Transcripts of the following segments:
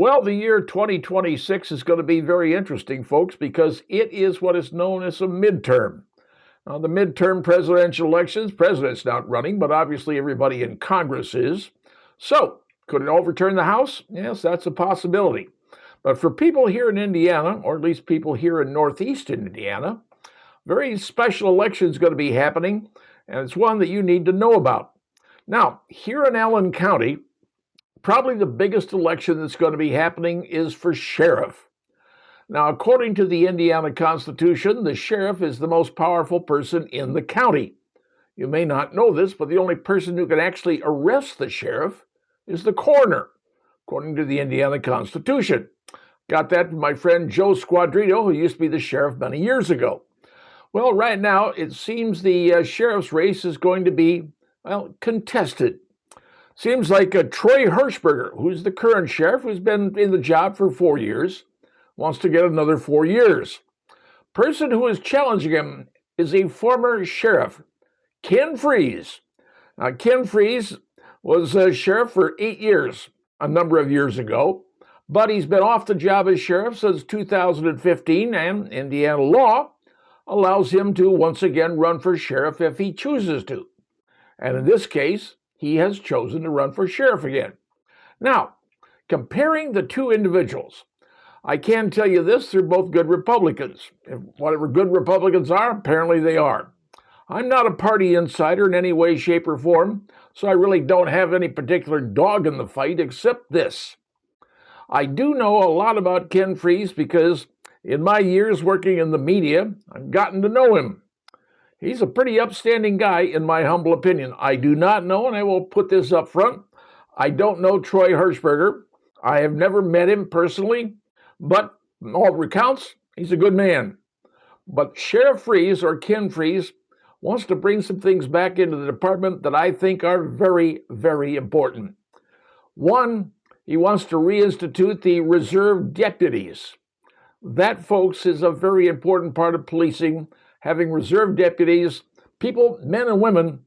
Well, the year 2026 is going to be very interesting, folks, because it is what is known as a midterm. Now, the midterm presidential elections, president's not running, but obviously everybody in Congress is. So, could it overturn the House? Yes, that's a possibility. But for people here in Indiana, or at least people here in northeastern Indiana, very special election is going to be happening, and it's one that you need to know about. Now, here in Allen County, probably the biggest election that's going to be happening is for sheriff. Now, according to the Indiana Constitution, the sheriff is the most powerful person in the county. You may not know this, but the only person who can actually arrest the sheriff is the coroner, according to the Indiana Constitution. Got that from my friend Joe Squadrito, who used to be the sheriff many years ago. Well, right now, it seems the sheriff's race is going to be, contested. Seems like Troy Hirschberger, who's the current sheriff, who's been in the job for 4 years, wants to get another 4 years. Person who is challenging him is a former sheriff, Ken Freeze. Now, Ken Freeze was a sheriff for 8 years, a number of years ago, but he's been off the job as sheriff since 2015, and Indiana law allows him to once again run for sheriff if he chooses to. And in this case, he has chosen to run for sheriff again. Now, comparing the two individuals, I can tell you this, they're both good Republicans. Whatever good Republicans are, apparently they are. I'm not a party insider in any way, shape, or form, so I really don't have any particular dog in the fight except this. I do know a lot about Ken Freeze because in my years working in the media, I've gotten to know him. He's a pretty upstanding guy, in my humble opinion. I do not know, and I will put this up front, I don't know Troy Hirschberger. I have never met him personally, but in all recounts, he's a good man. But Sheriff Freeze, or Ken Freeze, wants to bring some things back into the department that I think are very, very important. One, he wants to reinstitute the reserve deputies. That, folks, is a very important part of policing, having reserve deputies, people, men and women,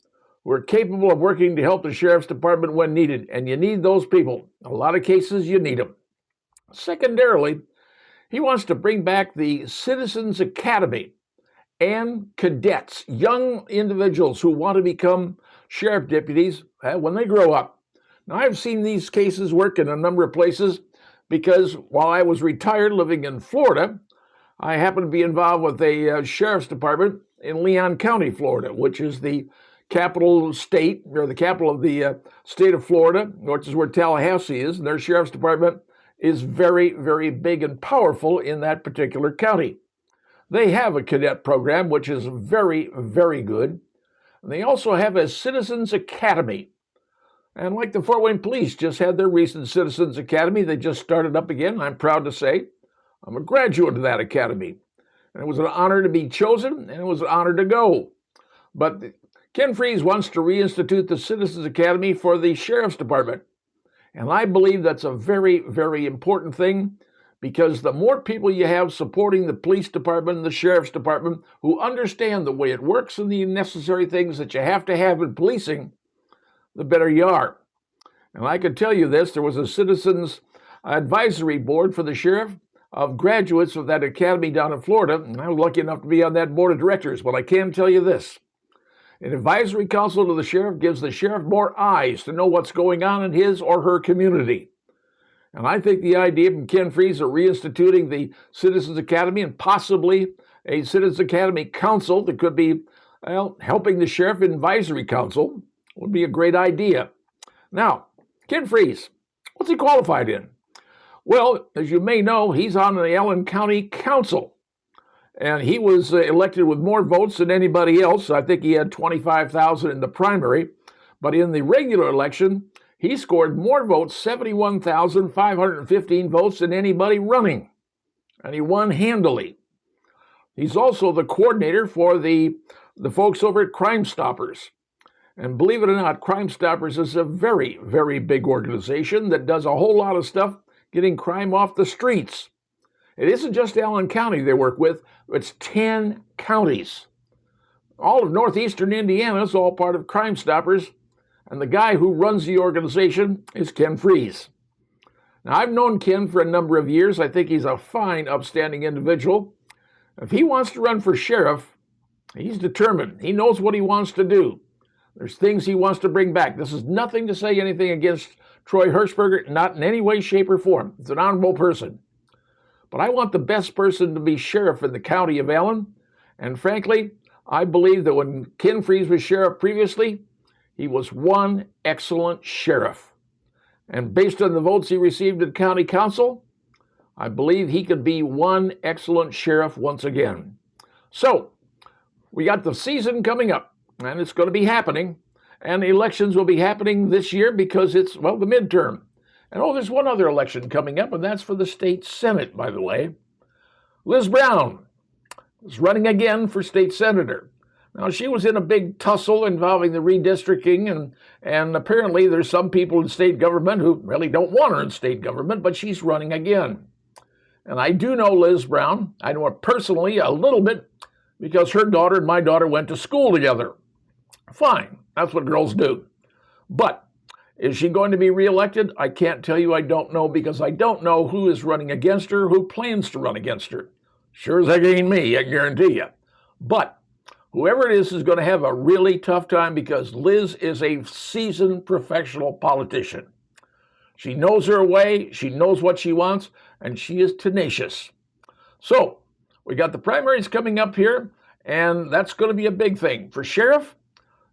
who are capable of working to help the sheriff's department when needed. And you need those people. In a lot of cases, you need them. Secondarily, he wants to bring back the Citizens Academy and cadets, young individuals who want to become sheriff deputies when they grow up. Now, I've seen these cases work in a number of places because while I was retired living in Florida, I happened to be involved with a sheriff's department in Leon County, Florida, which is the capital state, or the capital of the state of Florida, which is where Tallahassee is, and their sheriff's department is very, very big and powerful in that particular county. They have a cadet program, which is very, very good. And they also have a Citizens Academy. And like the Fort Wayne Police just had their recent Citizens Academy, they just started up again, I'm proud to say. I'm a graduate of that academy. And it was an honor to be chosen, and it was an honor to go. But Ken Freeze wants to reinstitute the Citizens Academy for the Sheriff's Department. And I believe that's a very, very important thing, because the more people you have supporting the police department and the sheriff's department who understand the way it works and the necessary things that you have to have in policing, the better you are. And I can tell you this, there was a citizens advisory board for the sheriff of graduates of that academy down in Florida, and I was lucky enough to be on that board of directors. But I can tell you this, an advisory council to the sheriff gives the sheriff more eyes to know what's going on in his or her community. And I think the idea from Ken Freeze of reinstituting the Citizens Academy and possibly a Citizens Academy Council that could be helping the Sheriff Advisory Council would be a great idea. Now, Ken Freeze, what's he qualified in? Well, as you may know, he's on the Allen County Council. And he was elected with more votes than anybody else. I think he had 25,000 in the primary. But in the regular election, he scored more votes, 71,515 votes, than anybody running. And he won handily. He's also the coordinator for the folks over at Crime Stoppers. And believe it or not, Crime Stoppers is a very, very big organization that does a whole lot of stuff getting crime off the streets. It isn't just Allen County they work with, it's 10 counties. All of northeastern Indiana is all part of Crime Stoppers. And the guy who runs the organization is Ken Freeze. Now, I've known Ken for a number of years. I think he's a fine, upstanding individual. If he wants to run for sheriff, he's determined. He knows what he wants to do. There's things he wants to bring back. This is nothing to say anything against Troy Hirschberger, not in any way, shape, or form. It's an honorable person. But I want the best person to be sheriff in the county of Allen. And frankly, I believe that when Ken Freeze was sheriff previously, he was one excellent sheriff. And based on the votes he received at county council, I believe he could be one excellent sheriff once again. So, we got the season coming up, and it's going to be happening. And elections will be happening this year because it's, well, the midterm. And there's one other election coming up, and that's for the state senate, by the way. Liz Brown is running again for state senator. Now, she was in a big tussle involving the redistricting, and apparently there's some people in state government who really don't want her in state government, but she's running again. And I do know Liz Brown. I know her personally a little bit because her daughter and my daughter went to school together. Fine, that's what girls do. But is she going to be reelected? I can't tell you. I don't know, because I don't know who is running against her, who plans to run against her. Sure as heck ain't me, I guarantee you. But whoever it is going to have a really tough time, because Liz is a seasoned professional politician. She knows her way, she knows what she wants, and she is tenacious. So, we got the primaries coming up here, and that's going to be a big thing. For sheriff,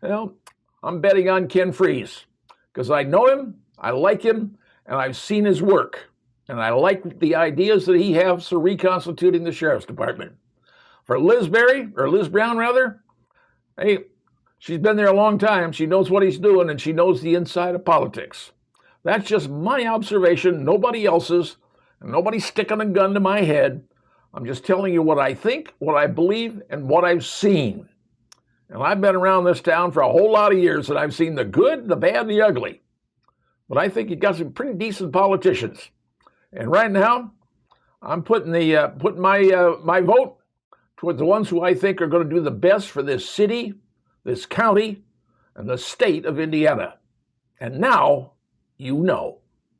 well, I'm betting on Ken Freeze, because I know him, I like him, and I've seen his work. And I like the ideas that he has for reconstituting the sheriff's department. For Liz Brown rather, hey, she's been there a long time. She knows what he's doing, and she knows the inside of politics. That's just my observation, nobody else's, and nobody's sticking a gun to my head. I'm just telling you what I think, what I believe, and what I've seen. And I've been around this town for a whole lot of years, and I've seen the good, the bad, and the ugly. But I think you got some pretty decent politicians. And right now, I'm putting my vote towards the ones who I think are going to do the best for this city, this county, and the state of Indiana. And now, you know.